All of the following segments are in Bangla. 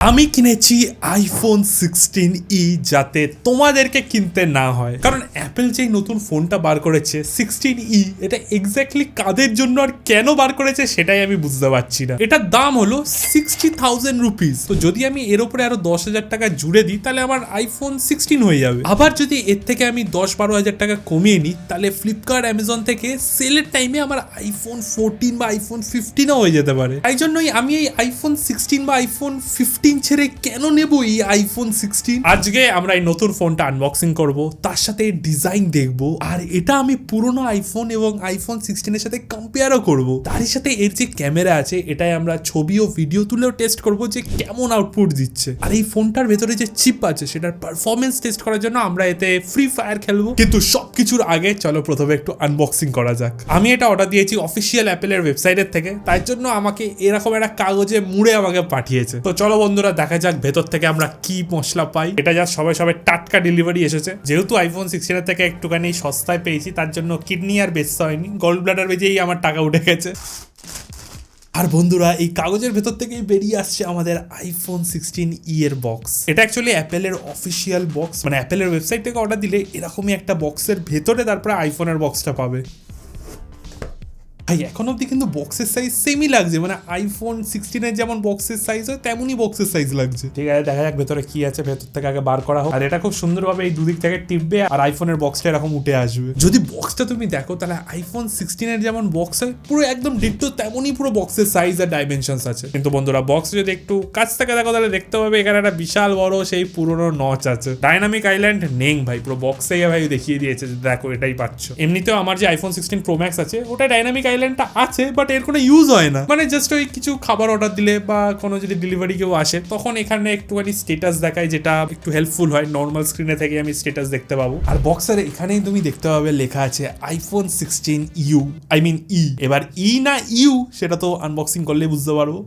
আমি কিনেছি আইফোন 16e যাতে তোমাদেরকে কিনতে না হয়, কারণ অ্যাপেল যেই নতুন ফোনটা বার করেছে 16e, এটা এক্স্যাক্টলি কাদের জন্য আর কেন বার করেছে সেটাই আমি বুঝতে পারছি না। এটার দাম হলো 60,000 রুপিস। তো যদি আমি এর উপরে আরো 10,000 টাকা জুড়ে দিই তাহলে আমার আইফোন 16 হয়ে যাবে। আবার যদি এর থেকে আমি 10-12 হাজার টাকা কমিয়ে নিই তাহলে ফ্লিপকার্ট, অ্যামাজন থেকে সেলের টাইমে আমার আইফোন 14 বা আইফোন 15ও হয়ে যেতে পারে। তাই জন্যই আমি এই আইফোন 16 বা আইফোন 15 ছেড়ে কেন নেব এই আইফোন 16। আজকে আমরা এই নতুন ফোনটা আনবক্সিং করব, তার সাথে ডিজাইন দেখব, আর এটা আমি পুরোনো আইফোন এবং আইফোন 16 এর সাথে কম্পেয়ারও করব। তারই সাথে এর যে ক্যামেরা আছে এটাই আমরা ছবি ও ভিডিও তুলেও টেস্ট করব যে কেমন আউটপুট দিচ্ছে। আর এই ফোনটার ভেতরে যে চিপ আছে সেটার পারফরমেন্স টেস্ট করার জন্য আমরা এতে ফ্রি ফায়ার খেলবো। কিন্তু সবকিছুর আগে চলো প্রথমে একটু আনবক্সিং করা যাক। আমি এটা অর্ডার দিয়েছি অফিসিয়াল অ্যাপেলের ওয়েবসাইটের থেকে, তাই জন্য আমাকে এরকম একটা কাগজে মুড়ে আমাকে পাঠিয়েছে। তো চলো বন্ধুরা দেখা যাক ভেতর থেকে আমরা কি মশলা পাই। এটা যা সবাই টাটকা ডেলিভারি এসেছে। যেহেতু আইফোন 16 এর থেকে একটুখানি সস্তায় পেয়েছি তার জন্য কিডনি আর বেচতে হয়নি, গল ব্লাডার বেজেই আমার টাকা উঠে গেছে। আর বন্ধুরা এই কাগজের ভেতর থেকেই বেরিয়ে আসছে আমাদের আইফোন 16e এর বক্স। এটা অ্যাকচুয়ালি অ্যাপেলের অফিসিয়াল বক্স, মানে অ্যাপেলের ওয়েবসাইট থেকে অর্ডার দিলে এরকমই একটা বক্সের ভেতরে তারপরে আইফোনের বক্সটা পাবে। ভাই এখন অব্দি কিন্তু বক্সের সাইজ সেমই লাগছে, মানে আইফোন 16 এর যেমন বক্সের সাইজ হয় তেমনই বক্সের সাইজ লাগছে। ঠিক আছে, দেখা যাক ভেতরে কি আছে, ভেতর থেকে আগে বার করা হোক। আর এটা খুব সুন্দরভাবে এই দুদিক থেকে টিপবে আর আইফোনের বক্সটা এরকম উঠে আসবে। যদি বক্সটা তুমি দেখো তাহলে আইফোন 16 এর যেমন বক্স হয় পুরো একদম ডিট্টো তেমনই পুরো বক্সের সাইজ আর ডাইমেনশনস আছে। কিন্তু বন্ধুরা বক্স যদি একটু কাছ থেকে দেখো তাহলে দেখতে পাবে এখানে একটা বিশাল বড় সেই পুরোনো নচ আছে। ডাইনামিক আইল্যান্ড নেই ভাই, পুরো বক্সেই ভাই দেখিয়ে দিয়েছে যে দেখো এটাই পাচ্ছ। এমনিতেও আমার যে আইফোন 16 প্রো ম্যাক্স আছে ওটা ডাইনামিক আইল্যান্ডটা আছে, বাট এর কোনো ইউজ হয় না। মানে জাস্ট ওই কিছু খাবার অর্ডার দিলে বা কোনো যদি ডেলিভারি কেউ আসে তখন এখানে একটুখানি স্ট্যাটাস দেখায়, যেটা একটু হেল্পফুল হয়। নর্মাল স্ক্রিনে থেকে আমি স্ট্যাটাস দেখতে পাবো। আর বক্সের এখানেই তুমি দেখতে পাবে লেখা আছে আইফোন 16 ই। এবার ই না ইউ সেটা তো আনবক্সিং করলে বুঝতে পারবো।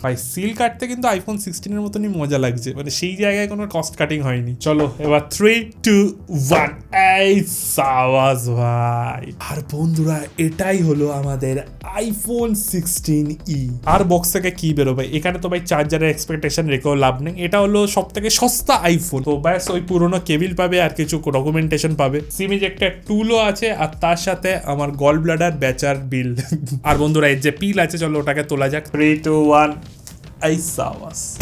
ভাই সিল কাটতে কিন্তু আইফোন 16 এর মতনই মজা লাগছে, মানে সেই জায়গায় কোনো কস্ট কাটিং হয়নি। চলো এবার 3, 2, 1 এই সাওয়াজ ভাই। আর বন্ধুরা এটাই হলো আমাদের আইফোন 16e। আর বক্স থেকে কি বেরোবে, এখানে তো ভাই চার্জারের এক্সপেকটেশন রেখেও লাভ নেই। এটা হলো সব থেকে সস্তা আইফোন। তো ব্যাস ওই পুরোনো কেবিল পাবে আর কিছু ডকুমেন্টেশন পাবে, সিম ইজেক্টর টুলও আছে, আর তার সাথে আমার গল ব্লাডার বেচার বিল। আর বন্ধুরা এর যে পিল আছে চলো ওটাকে তোলা যাক। 3, 2, 1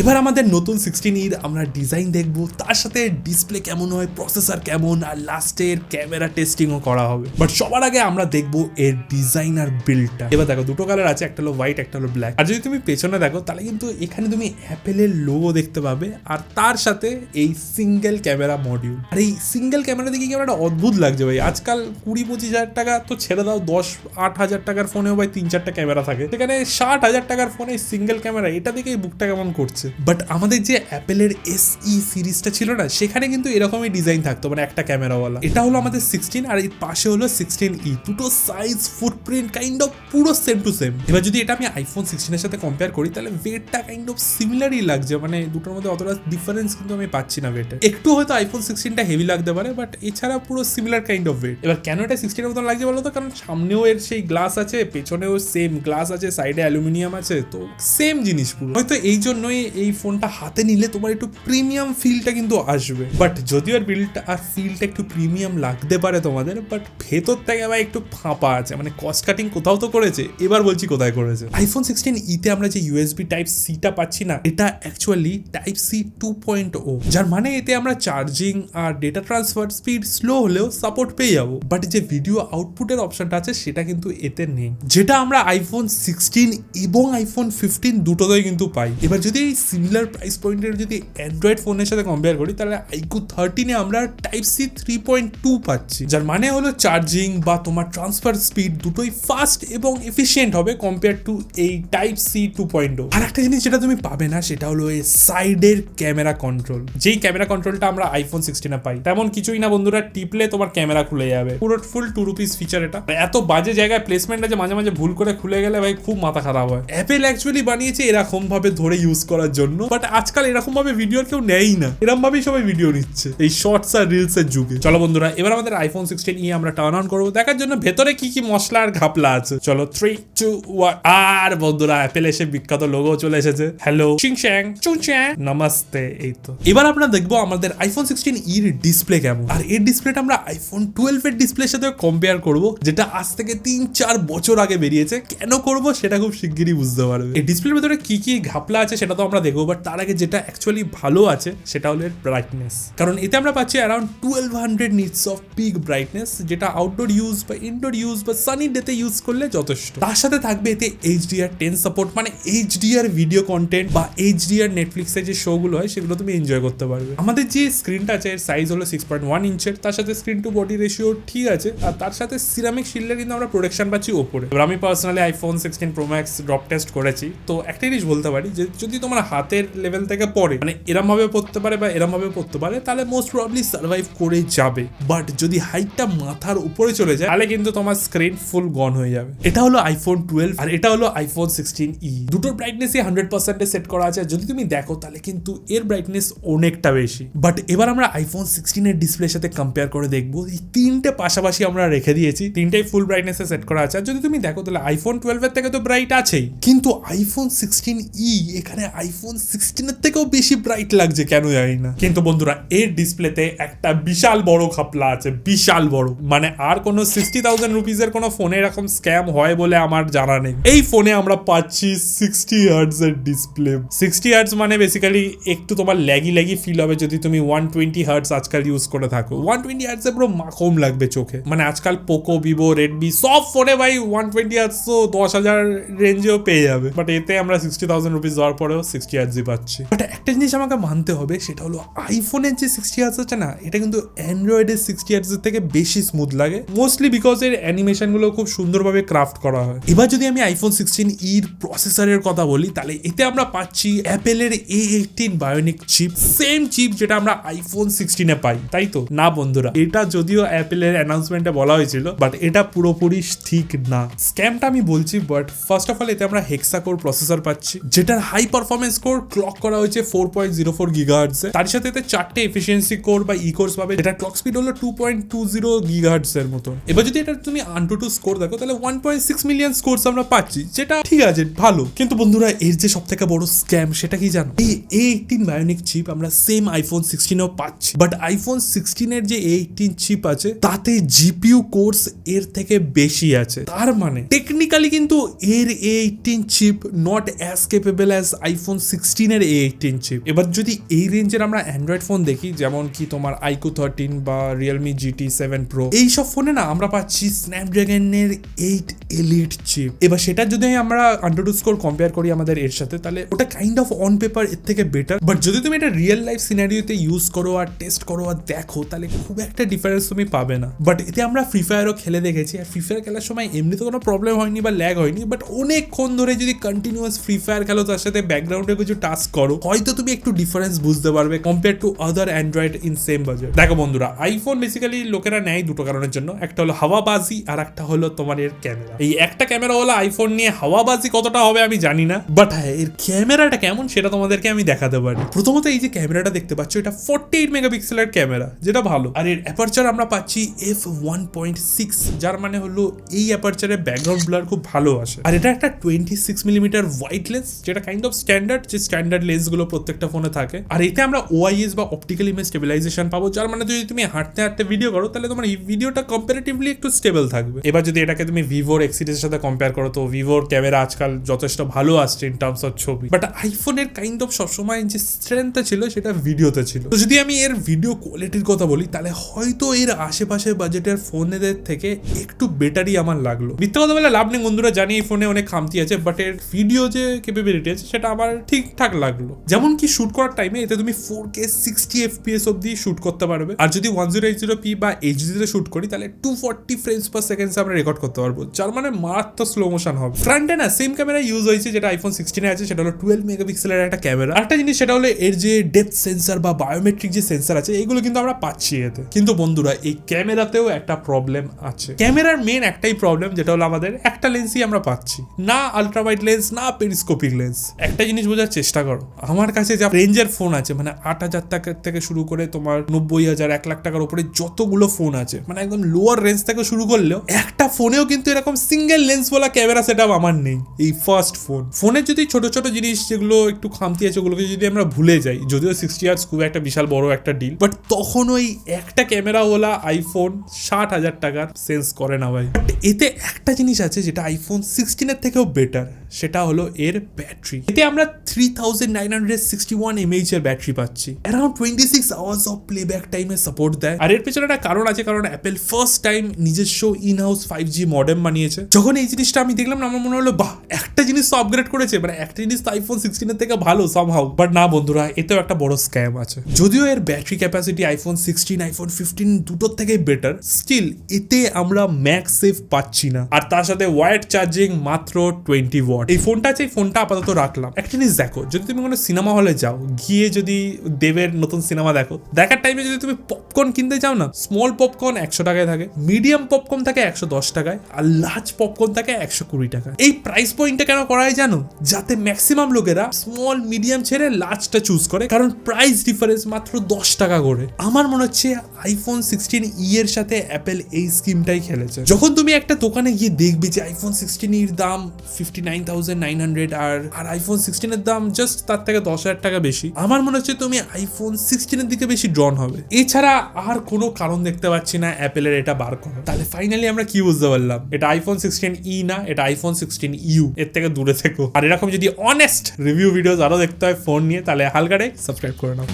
এবার আমাদের নতুন 16e আমরা ডিজাইন দেখবো, তার সাথে ডিসপ্লে কেমন হয়, প্রসেসর কেমন, আর লাস্টের ক্যামেরা টেস্টিংও করা হবে। বাট সবার আগে আমরা দেখবো এর ডিজাইন আর বিল্ডটা। এবার দেখো দুটো কালার আছে, একটা হলো হোয়াইট একটা হলো ব্ল্যাক। আর যদি তুমি পেছনে দেখো তাহলে কিন্তু এখানে তুমি অ্যাপেলের লোগো দেখতে পাবে, আর তার সাথে এই সিঙ্গেল ক্যামেরা মডিউল। আর এই সিঙ্গেল ক্যামেরা দেখে ক্যামেরাটা অদ্ভুত লাগছে ভাই। আজকাল 20-25 হাজার টাকা তো ছেড়ে দাও, 10-8 হাজার টাকার ফোনেও ভাই 3-4টা ক্যামেরা থাকে, সেখানে 60 হাজার টাকার ফোনে সিঙ্গেল ক্যামেরা, এটা দেখে বুকটা কেমন করছে। বাট আমাদের যে অ্যাপেলের SE সিরিজটা ছিল না সেখানে কিন্তু এরকমই ডিজাইন থাকতো, মানে একটা ক্যামেরাওয়ালা। এটা হলো আমাদের 16 আর এর পাশে হলো 16e। দুটো সাইজ, ফুটপ্রিন্ট কাইন্ড অফ পুরো সেম টু সেম। এবার যদি এটা আমি আইফোন 16 এর সাথে কম্পেয়ার করি তাহলে ওয়েটটা কাইন্ড অফ সিমিলারই লাগছে, মানে দুটোর মধ্যে অতটা ডিফারেন্স কিন্তু আমি পাচ্ছি না ওয়েটে। একটু হয়তো আইফোন 16টা হেভি লাগতে পারে, বাট এছাড়া পুরো সিমিলার কাইন্ড অফ ওয়েট। এবার কেন এটা 16 এর মতন লাগছে বলো তো, কারণ সামনেও এর সেই গ্লাস আছে, পেছনেও সেম গ্লাস আছে, সাইডে অ্যালুমিনিয়াম আছে, তো সেম জিনিস পুরো। হয়তো এই জন্যই এই ফোনটা হাতে নিলে তোমার একটু প্রিমিয়াম ফিলটা কিন্তু আসবে। বাট যদিও আর বিল্ডটা আর ফিলটা একটু প্রিমিয়াম লাগতে পারে তোমাদের, বাট ভেতর থেকে আবার একটু ফাঁপা আছে, মানে কস্ট কাটিং কোথাও তো করেছে। এবার বলছি কোথায় করেছে। আইফোন 16e তে আমরা যে USB টাইপ সিটা পাচ্ছি না, এটা অ্যাকচুয়ালি টাইপ সি 2.0, যার মানে এতে আমরা চার্জিং আর ডেটা ট্রান্সফার স্পিড স্লো হলেও সাপোর্ট পেয়ে যাবো। বাট যে ভিডিও আউটপুটের অপশনটা আছে সেটা কিন্তু এতে নেই, যেটা আমরা আইফোন 16 এবং আইফোন 15 দুটোতেই কিন্তু পাই। এবার যদি এই সিমিলার প্রাইস পয়েন্টের যদি অ্যান্ড্রয়েড ফোনের সাথে কম্পেয়ার করি তাহলে iQOO 13 এ আমরা টাইপ সি 3.2 পাচ্ছি, যার মানে হলো চার্জিং বা তোমার ট্রান্সফার স্পিড দুটোই ফাস্ট এবং এফিশিয়েন্ট হবে কম্পেয়ার টু এই টাইপ সি 2.0। আর একটা জিনিস যেটা তুমি পাবে না সেটা হলো এই সাইডের ক্যামেরা কন্ট্রোল। যেই ক্যামেরা কন্ট্রোলটা আমরা আইফোন 16 এ পাই তেমন কিছুই না বন্ধুরা, টিপলে তোমার ক্যামেরা খুলে যাবে। পুরো ফুল 2 রুপিস ফিচার। এটা এত বাজে জায়গায় প্লেসমেন্ট আছে, মাঝে মাঝে ভুল করে খুলে গেলে ভাই খুব মাথা খারাপ হয়। অ্যাপেল অ্যাকচুয়ালি বানিয়েছে এরকম ভাবে ধরে ইউজ করার জন্য, বাট আজকাল এরকম ভাবে ভিডিও কেউ নেয়ই না, এরকম ভাবেই সবাই ভিডিও নিচ্ছে এই শর্টস আর রিলস এর যুগে। চলো বন্ধুরা, এবার আমাদের আইফোন 16e আমরা টার্ন অন করবো দেখার জন্য ভেতরে কি কি মশলা আর ঘাপলা আছে। চলো 3 2 1। আর বন্ধুরা অ্যাপেল এসে বিখ্যাত লোগো চলে এসেছে, হ্যালো চিংচ্যাং চুংচ্যাং নমস্তে। এই তো এবার আমরা দেখবো আমাদের আইফোন 16e এর ডিসপ্লে কেমন, আর এর ডিসপ্লেটা আমরা আইফোন 12 এর ডিসপ্লের সাথে কম্পেয়ার করবো, যেটা আজ থেকে 3-4 বছর আগে বেরিয়েছে। কেন করবো সেটা খুব শিগগিরই বুঝতে পারবে। এই ডিসপ্লের ভেতরে কি কি ঘাপলা আছে সেটা তো আমরা দেখবো, বাট তার আগে যেটা অ্যাকচুয়ালি ভালো আছে সেটা হলো এর ব্রাইটনেস, কারণ এতে আমরা পাচ্ছি around 1200 nits of pick brightness, যেটা আউটডোর ইউজ বা ইনডোর ইউজ বা সানি ডেতে ইউজ করলে যথেষ্ট। তার সাথে থাকবে এতে HDR10 সাপোর্ট, মানে HDR ভিডিও কন্টেন্ট বা HDR নেটফ্লিক্সের যে শো গুলো হয় সেগুলো তুমি এনজয় করতে পারবে। আমাদের যে স্ক্রিনটা আছে এর সাইজ হলো 6.1 ইঞ্চের, তার সাথে স্ক্রিন টু বডি রেশিও ঠিক আছে, আর তার সাথে সিরামিক শিল্ডের কিন্তু আমরা প্রোটেকশন পাচ্ছি ওপরে। এবার আমি personally iPhone 16 Pro Max drop test করেছি, তো একটা জিনিস বলতে পারি যে যদি তোমার হাতের লেভেল থেকে পড়ে, মানে এরম ভাবে পড়তে পারে বা এরম ভাবে পড়তে পারে, তাহলে মোস্ট প্রবাবলি সার্ভাইভ করে যাবে। বাট যদি হাইটটা মাথার উপরে চলে যায় তাহলে কিন্তু তোমার স্ক্রিন ফুল গন হয়ে যাবে। এটা হলো আইফোন 12 আর এটা হলো আইফোন 16e। দুটোর ব্রাইটনেসই 100% সেট করা আছে, যদি তুমি দেখো তাহলে কিন্তু এর ব্রাইটনেস অনেকটা বেশি। বাট এবার আমরা আইফোন 16 এর ডিসপ্লের সাথে কম্পেয়ার করে দেখবো। এই তিনটে পাশাপাশি আমরা রেখে দিয়েছি, তিনটাই ফুল ব্রাইটনেসে সেট করা আছে। আর যদি তুমি দেখো তাহলে আইফোন 12 এর থেকে তো ব্রাইট আছেই, কিন্তু আইফোন 16e এখানে আইফোন 16 এর থেকেও বেশি ব্রাইট লাগছে, কেন জানি না। কিন্তু বন্ধুরা এর ডিসপ্লেতে একটা বিশাল বড় খাপলা আছে, বিশাল বড়, মানে আর কোনো 60,000 রুপিসের কোনো ফোনে এরকম স্ক্যাম হয় বলে আমার জানা নেই। এই ফোনে আমরা পাচ্ছি 60 হার্টজ এর ডিসপ্লে। 60 হার্টজ মানে বেসিক্যালি একটু তোমার ল্যাগি ফিল হবে যদি তুমি 120 হার্টজ আজকাল ইউজ করে থাকো। 120 হার্টজে পুরো মাখম লাগবে চোখে, মানে আজকাল পোকো, ভিভো, রেডমি সব ফোনে ভাই 120 হার্টজ তো 10,000 রেঞ্জেও পেয়ে যাবে, বাট এতে আমরা 60,000 রুপিস দেওয়ার পরেও 60 হার্টজই পাচ্ছি। বাট একটা জিনিস আমাকে মানতে হবে, সেটা হলো আইফোনের যে 60 হার্টজ আছে না, এটা কিন্তু অ্যান্ড্রয়েডের 60 হার্টজের থেকে বেশি স্মুথ লাগে, মোস্টলি বিকজ এর অ্যানিমেশন গুলো খুব সুন্দরভাবে ক্রাফট করা হয়। এবার যদি আমি আইফোন 16e এর প্রসেসরের কথা বলি, তাহলে এতে আমরা পাচ্ছি অ্যাপেলের A18 bionic chip, same chip যেটা আমরা আইফোন 16 এ পাই, তাই তো? না বন্ধুরা, এটা যদিও অ্যাপেলের অ্যানাউন্সমেন্টে বলা হয়েছিল, বাট এটা পুরোপুরি ঠিক না। স্ক্যামটা আমি বলছি, বাট ফার্স্ট অফ অল এতে আমরা হেক্সা কোর প্রসেসর পাচ্ছি, যেটার হাই পারফরমেন্স কোর ক্লক করা হয়েছে 4.04 গিগাহার্টজ এ। তার সাথে এতে 4টে এফিসিয়েন্সি কোর বা ই কোর্স পাবে, যেটা ক্লক স্পিড হলো 2.20 গিগাহার্টজ এর মতো। এবার যদি এটা তুমি AnTuTu স্কোর দেখো তাহলে 1.6 মিলিয়ন স্কোরস আমরা পাচ্ছি, যেটা ঠিক আছে, ভালো। কিন্তু বন্ধুরা এর যে সবথেকে বড় স্ক্যাম সেটা কি জানো? এই A18 বায়োনিক চিপ আমরা সেম আইফোন 16 এও পাচ্ছি, বাট আইফোন 16 এর যে A18 চিপ আছে তাতে জিপিইউ কোর্স এর থেকে বেশি আছে। তার মানে টেকনিক্যালি কিন্তু এর A18 chip not as capable as iPhone 16 এর A18 চিপ। এবার যদি এই রেঞ্জের আমরা অ্যান্ড্রয়েড ফোন দেখি, যেমন কি তোমার iQOO 13 বা রিয়েলমি GT7 Pro, এইসব ফোনে না আমরা পাচ্ছি স্ন্যাপড্রাগনের 8 এলিট চিপ। এবার সেটা যদি আমরা AnTuTu স্কোর কম্পেয়ার করি আমাদের এর সাথে, তাহলে ওটা কাইন্ড অফ অন পেপার এর থেকে বেটার, বাট যদি তুমি এটা রিয়েল লাইফ সিনারিওতে ইউজ করো আর টেস্ট করো আর দেখো, তাহলে খুব একটা ডিফারেন্স তুমি পাবে না। বাট এতে আমরা ফ্রি ফায়ারও খেলে দেখেছি, আর ফ্রি ফায়ার খেলার সময় এমনিতে কোনো প্রবলেম হয়নি বা ল্যাগ হয়নি, বাট অনেকক্ষণ ধরে যদি কন্টিনিউয়াস ফ্রি ফায়ার খেলো, তার সাথে ব্যাকগ্রাউন্ডে কিছু টাস্ক করো, হয়তো তুমি একটু ডিফারেন্স বুঝতে পারবে compare to other Android in same budget. দেখো বন্ধুরা, আইফোন বেসিক্যালি লোকেরা নেয় দুটো কারণের জন্য, একটা হলো হাওয়াবাজি আর একটা হলো তোমার এর ক্যামেরা। এই একটা ক্যামেরা হলো আইফোন নিয়ে হাওয়াবাজি কতটা হবে আমি জানি না, বাট হ্যাঁ এর ক্যামেরাটা কেমন সেটা তোমাদেরকে আমি দেখাতে পারি। প্রথমত এই যে ক্যামেরাটা দেখতে পাচ্ছ, এটা 48 মেগাপিক্সেলের ক্যামেরা, যেটা ভালো। আর এর অ্যাপারচার আমরা পাচ্ছি f1.6, যার মানে হলো এই অ্যাপারচারে ব্যাকগ্রাউন্ড ব্লার খুব ভালো আসে। আর এটা একটা 26 মিলিমিটার ওয়াইড লেন্স, যেটা কাইন্ড অফ স্ট্যান্ডার্ড, যে স্ট্যান্ডার্ড লেন্স গুলো প্রত্যেকটা ফোনে থাকে। আর এতে আমরা OIS বা অপটিক্যাল ইমেজ স্টেবিলাইজেশন পাবো, যার মানে যদি তুমি হাঁটতে হাঁটতে ভিডিও করো তাহলে তোমার এই ভিডিওটা কম্পারেটিভলি একটু স্টেবল থাকবে। এবার যদি এটাকে তুমি ভিভোর এক্সিডের সাথে কম্পেয়ার করো, তো ভিভোর ক্যামেরা আজকাল যথেষ্ট ভালো আসছে ইন টার্মস অফ ছবি, বাট আইফোনের কাইন্ড অফ সবসময় যে স্ট্রেংথটা ছিল সেটা ভিডিওতে ছিল। তো যদি আমি এর ভিডিও কোয়ালিটির কথা বলি, তাহলে হয়তো এর আশেপাশে বাজেটের ফোনেদের থেকে একটু বেটারই আমার লাগলো। মিথ্যা কথা বলে লাভ নেই বন্ধুরা, জানি এই ফোনে অনেক খামতি আছে, বাট এর ভিডিও যে ক্যাপাবিলিটি আছে সেটা আমার ঠিকঠাক লাগলো। যেমন কি শুট করার টাইমে এতে তুমি 4K 60 FPS অব্দি শুট করতে পারবে, আর যদি 1080p বা HD তে শুট করি তাহলে 240 ফ্রেমস পার সেকেন্ডে আমরা রেকর্ড করতে পারবো, যার মানে মারাত্মক স্লো মোশন হবে। ফ্রন্টে না সেম ক্যামেরা ইউজ হয়েছে যেটা আইফোন 16 এ আছে, সেটা হলো 12 মেগাপিক্সেলের একটা ক্যামেরা। আরেকটা জিনিস সেটা হলো এর যে ডেপথ সেন্সর বা বায়োমেট্রিক যে সেন্সর আছে, এগুলো কিন্তু আমরা পাচ্ছি এতে। কিন্তু বন্ধুরা এই ক্যামেরাতেও একটা প্রবলেম আছে। ক্যামেরার মেন একটাই প্রবলেম, যেটা হলো আমাদের একটা লেন্সই আমরা পাচ্ছি না, আলট্রা ওয়াইড লেন্স না পেরিস্কোপিক লেন্স। লেন্স। একটা জিনিস বোঝার চেষ্টা করো, আমার কাছে যা রেঞ্জের ফোন আছে, মানে 8,000 টাকা থেকে শুরু করে তোমার 90,000 1 লাখ টাকার উপরে যতগুলো ফোন আছে, মানে একদম লোয়ার রেঞ্জ থেকে শুরু করলেও একটা ফোনেও কিন্তু এরকম সিঙ্গেল লেন্স বলা ক্যামেরা সেটআপ আমার নেই। এই ফার্স্ট ফোনের যদি ছোট ছোট জিনিস যেগুলো একটু খামতি আছে ওগুলোকে যদি আমরা ভুলে যাই, যদিও 60 ইয়ার্স খুব একটা বিশাল বড় একটা ডিল, বাট তখন ওই একটা ক্যামেরাওয়ালা আইফোন 60,000 টাকার সেন্স করে না ভাই। বাট এতে একটা জিনিস আছে যেটা আইফোন 16 থেকেও বেটার, সেটা হলো এর ব্যাটারি। এতে আমরা 3961 mAh এর ব্যাটারি পাচ্ছি, অ্যারাউন্ড 26 আওয়ার্স অফ প্লেব্যাক টাইমে সাপোর্ট দেয়। আর এর পেছনে একটা কারণ আছে, কারণ অ্যাপেল ফার্স্ট টাইম নিজস্ব ইন হাউস 5G মডেম বানিয়েছে। যখন এই জিনিসটা আমি দেখলাম না, আমার মনে হলো বাহ, একটা জিনিস তো আপগ্রেড করেছে, মানে একটা জিনিস তো আইফোন 16 থেকে ভালো সামহাউ। বাট না বন্ধুরা, এতেও একটা বড় স্ক্যাম আছে। যদিও এর ব্যাটারি ক্যাপাসিটি আইফোন 16 আইফোন 15 দুটোর থেকেই বেটার, স্টিল এতে আমরা ম্যাক্স সেভ পাচ্ছি না। আর তার সাথে ওয়াইড চার্জিং মাত্র 20 ওয়াট। এই ফোনটা আছে, এই ফোনটা আপাতত রাখলাম। একটা জিনিস দেখো, যদি তুমি কোনো সিনেমা হলে যাও, গিয়ে যদি দেবের নতুন সিনেমা দেখো, দেখার টাইমে যদি তুমি পপকর্ন কিনতে যাও না, স্মল পপকর্ন 100 টাকায় থাকে, মিডিয়াম পপকর্ন থাকে 110 টাকায়, আর লার্জ পপকর্ন থাকে 120 টাকায়। এই প্রাইস পয়েন্টটা কেন করা হয় জানো? যাতে ম্যাক্সিমাম লোকেরা স্মল মিডিয়াম ছেড়ে লার্জটা চুজ করে, কারণ প্রাইস ডিফারেন্স মাত্র 10 টাকা করে। আমার মনে হচ্ছে আইফোন 16e এর সাথে অ্যাপেল এই স্কিমটাই খেলেছে। যখন তুমি একটা দোকানে গিয়ে দেখবে যে আইফোন 16 এর দাম 59,900 আর আইফোন 16 এর দাম জাস্ট তার থেকে 10,000 টাকা বেশি, আমার মনে হচ্ছে তুমি আইফোন 16 এর দিকে বেশি ড্রন হবে। এছাড়া আর কোনো কারণ দেখতে পাচ্ছি না অ্যাপেলের এটা বার করা। তাহলে ফাইনালি আমরা কি বুঝতে পারলাম? এটা আইফোন 16e না, এটা আইফোন 16u। এর থেকে দূরে থেকো। আর এরকম যদি অনেস্ট রিভিউ ভিডিওস আরো দেখতে হয় ফোন নিয়ে, তাহলে হালকা টেক সাবস্ক্রাইব করে নাও।